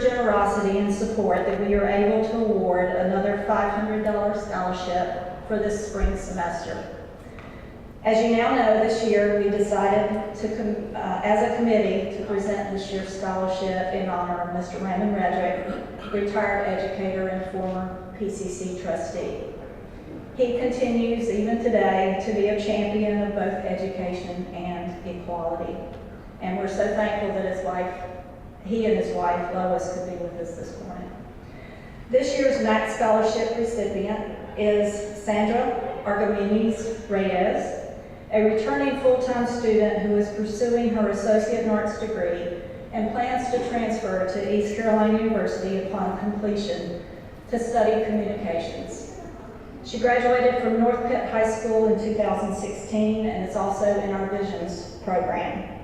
your generosity and support that we are able to award another $500 scholarship for this spring semester. As you now know, this year we decided to, as a committee, to present this year's scholarship in honor of Mr. Raymond Redrick, retired educator and former PCC trustee. He continues, even today, to be a champion of both education and equality. And we're so thankful that he and his wife, Lois, could be with us this morning. This year's MAC Scholarship recipient is Sandra Argomenes Reyes, a returning full-time student who is pursuing her Associate in Arts degree and plans to transfer to East Carolina University upon completion to study communications. She graduated from North Pitt High School in 2016 and is also in our Visions program.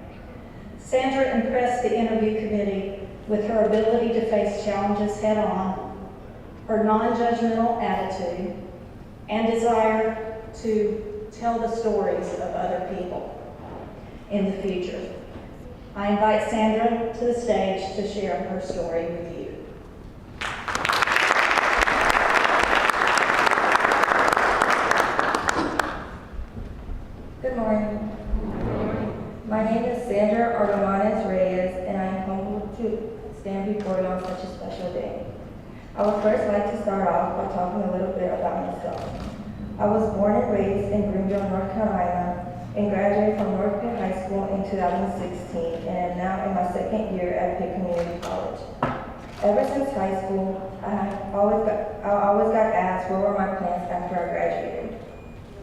Sandra impressed the interview committee with her ability to face challenges head-on, her non-judgmental attitude, and desire to tell the stories of other people in the future. I invite Sandra to the stage to share her story with you. Good morning. My name is Sandra Argomenes Reyes, and I am humbled to stand before you on such a special day. I would first like to start off by talking a little bit about myself. I was born and raised in Greenville, North Carolina, and graduated from North Pitt High School in 2016, and am now in my second year at Pitt Community College. Ever since high school, I always got asked what were my plans after I graduated.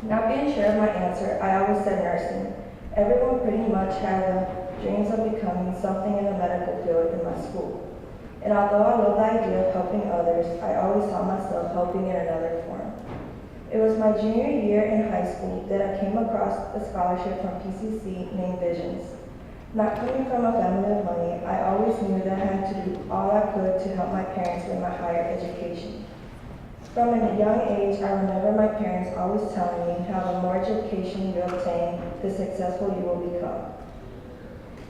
Not being sure of my answer, I always said nursing. Everyone pretty much had the dreams of becoming something in the medical field in my school. And although I love the idea of helping others, I always saw myself helping in another form. It was my junior year in high school that I came across a scholarship from PCC named Visions. Not coming from a family of money, I always knew that I had to do all I could to help my parents with my higher education. From a young age, I remember my parents always telling me how the more education you obtain, the successful you will become.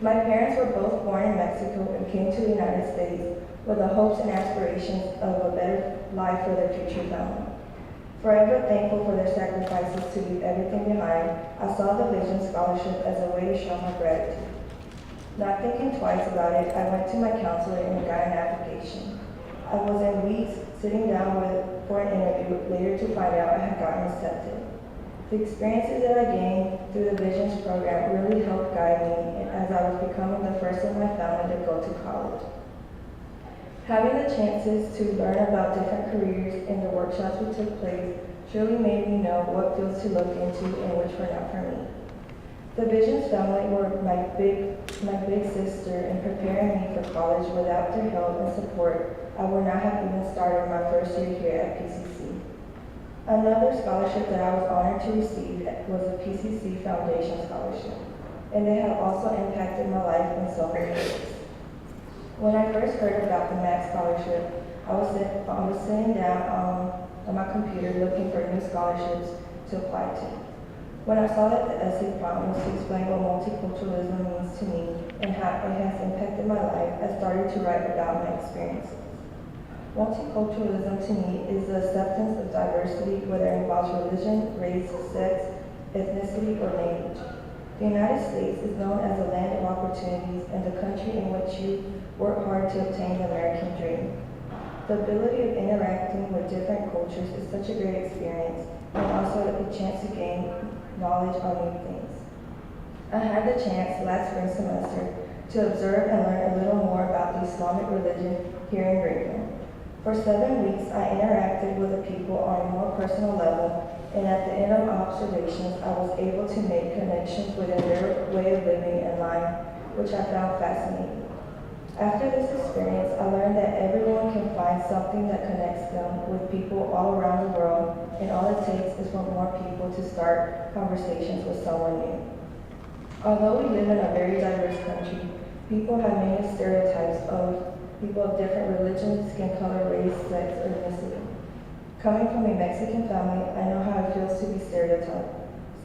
My parents were both born in Mexico and came to the United States with the hopes and aspirations of a better life for their future family. Forever thankful for their sacrifices to leave everything behind, I saw the Vision Scholarship as a way to show my gratitude. Not thinking twice about it, I went to my counselor and got an application. I was in weeks sitting down for an interview, later to find out I had gotten accepted. The experiences that I gained through the Visions program really helped guide me as I was becoming the first in my family to go to college. Having the chances to learn about different careers in the workshops we took place truly made me know what fields to look into and which were not for me. The Visions family were my big sister in preparing me for college. Without their help and support, I would not have even started my first year here at PCC. Another scholarship that I was honored to receive was a PCC Foundation Scholarship, and they have also impacted my life in so many ways. When I first heard about the MAC Scholarship, I was sitting down on my computer looking for new scholarships to apply to. When I saw that the essay prompt was to explain what multiculturalism means to me and how it has impacted my life, I started to write about my experiences. Multiculturalism to me is the acceptance of diversity, whether it involves religion, race, sex, ethnicity, or language. The United States is known as a land of opportunities and the country in which you work hard to obtain the American dream. The ability of interacting with different cultures is such a great experience, and also a chance to gain knowledge on new things. I had the chance last spring semester to observe and learn a little more about the Islamic religion here in Greenville. For 7 weeks, I interacted with the people on a more personal level, and at the end of my observations, I was able to make connections within their way of living and life, which I found fascinating. After this experience, I learned that everyone can find something that connects them with people all around the world, and all it takes is for more people to start conversations with someone new. Although we live in a very diverse country, people have many stereotypes of people of different religions, skin color, race, sex, or ethnicity. Coming from a Mexican family, I know how it feels to be stereotyped.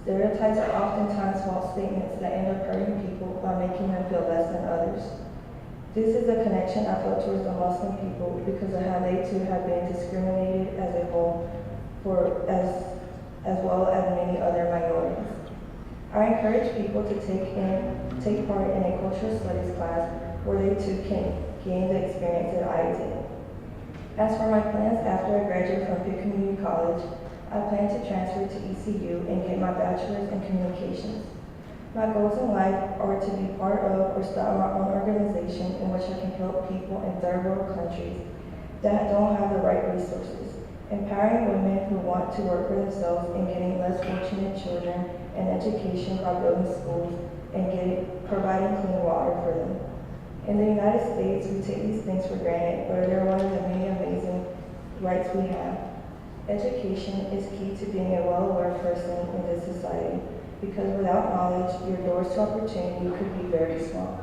Stereotypes are oftentimes false statements that end up hurting people by making them feel less than others. This is a connection I felt towards the Muslim people because of how they too have been discriminated as a whole as well as many other minorities. I encourage people to take part in a cultural studies class where they too can gain the experience that I did. As for my plans after I graduate from Pitt Community College, I plan to transfer to ECU and get my bachelor's in communications. My goals in life are to be part of or start my own organization in which I can help people in third world countries that don't have the right resources, empowering women who want to work for themselves and getting less fortunate children an education by building schools and providing clean water for them. In the United States, we take these things for granted, but they're one of the many amazing rights we have. Education is key to being a well-aware person in this society, because without knowledge, your doors to opportunity could be very small.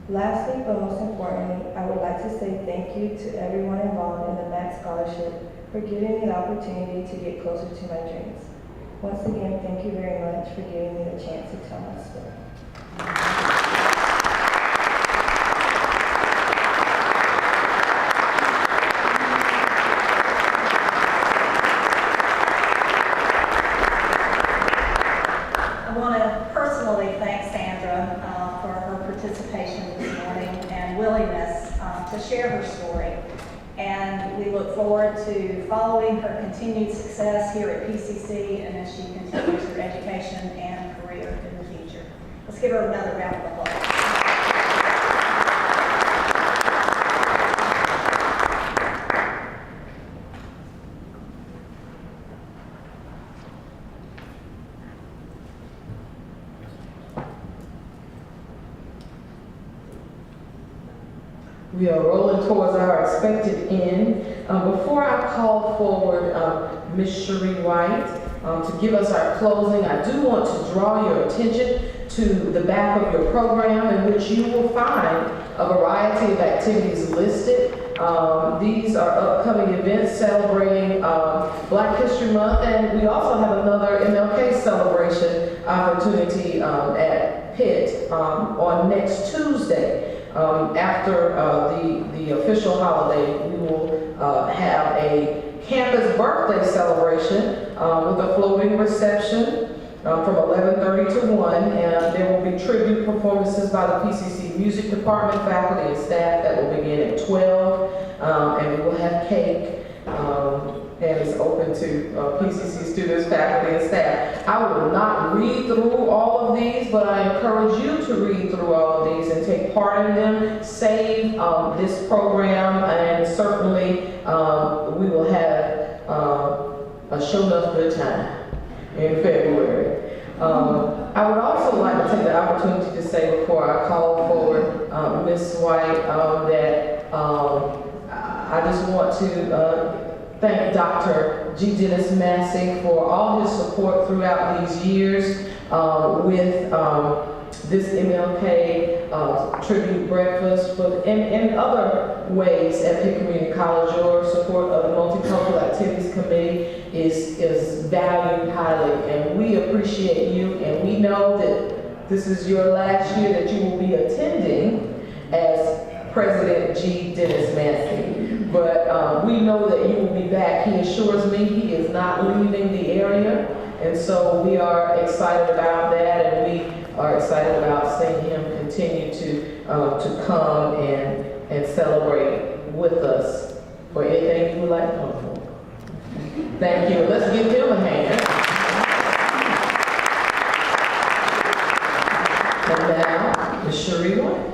Lastly, but most importantly, I would like to say thank you to everyone involved in the MAC Scholarship for giving me the opportunity to get closer to my dreams. Once again, thank you very much for giving me the chance to tell my story. I want to personally thank Sandra for her participation this morning and willingness to share her story. And we look forward to following her continued success here at PCC and as she continues her education and career in the future. Let's give her another round of applause. We are rolling towards our expected end. Before I call forward Ms. Cherie White to give us our closing, I do want to draw your attention to the back of your program, in which you will find a variety of activities listed. These are upcoming events celebrating Black History Month, and we also have another MLK celebration opportunity at Pitt on next Tuesday. After the official holiday, we will have a campus birthday celebration with a floating reception from 11:30 to 1, and there will be tribute performances by the PCC Music Department, faculty, and staff that will begin at 12, and we will have cake. And it's open to PCC students, faculty, and staff. I will not read through all of these, but I encourage you to read through all of these and take part in them. Save this program, and certainly we will have a show enough good time in February. I would also like to take the opportunity to say, before I call forward Ms. White, that I just want to thank Dr. G. Dennis Massey for all his support throughout these years with this MLK tribute breakfast, but in other ways at Pitt Community College. Your support of the Multicultural Activities Committee is valued highly, and we appreciate you, and we know that this is your last year that you will be attending as President G. Dennis Massey. But we know that you will be back. He assures me he is not leaving the area, and so we are excited about that, and we are excited about seeing him continue to come and celebrate with us for anything you would like to come for. Thank you. Let's give him a hand. And now, Ms. Cherie White.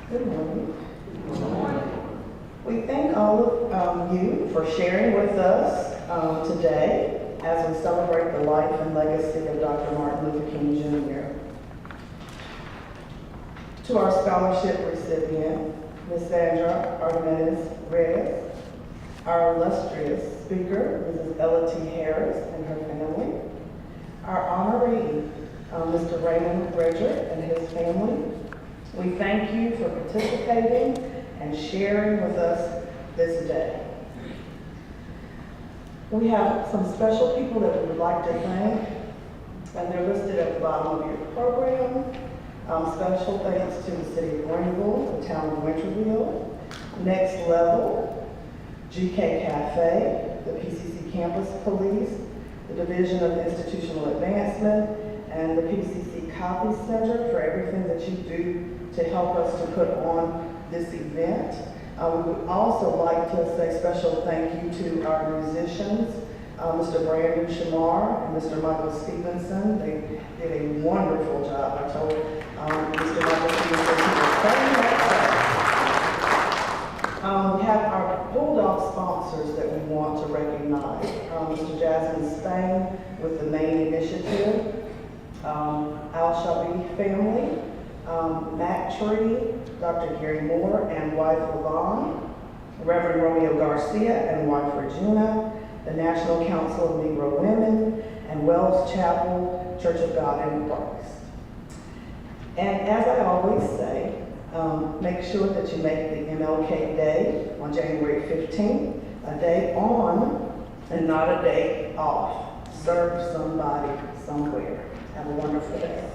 Good morning. Good morning. We thank all of you for sharing with us today as we celebrate the life and legacy of Dr. Martin Luther King Jr. To our scholarship recipient, Ms. Sandra Arnez Reyes, our illustrious speaker, Mrs. Ella T. Harris and her family, our honoree, Mr. Raymond Bridger and his family, We thank you for participating and sharing with us this day. We have some special people that we would like to thank, and they're listed at the bottom of your program. Special thanks to the City of Greenville, the Town of Winterville, Next Level, GK Cafe, the PCC Campus Police, the Division of Institutional Advancement, and the PCC Copy Center for everything that you do to help us to put on this event. We would also like to say special thank you to our musicians, Mr. Brandon Shamar and Mr. Michael Stevenson. They did a wonderful job. I told Mr. Michael Stevenson he was playing that sax. We have our Bulldog sponsors that we want to recognize. Mr. Jasmine Spain with the Maine Initiative, Al Shabi family, Matt Tree, Dr. Gary Moore and wife Levon, Reverend Romeo Garcia and wife Regina, the National Council of Negro Women, and Wells Chapel Church of God in Christ. And as I always say, make sure that you make the MLK Day on January 15th a day on and not a day off. Serve somebody somewhere. Have a wonderful day.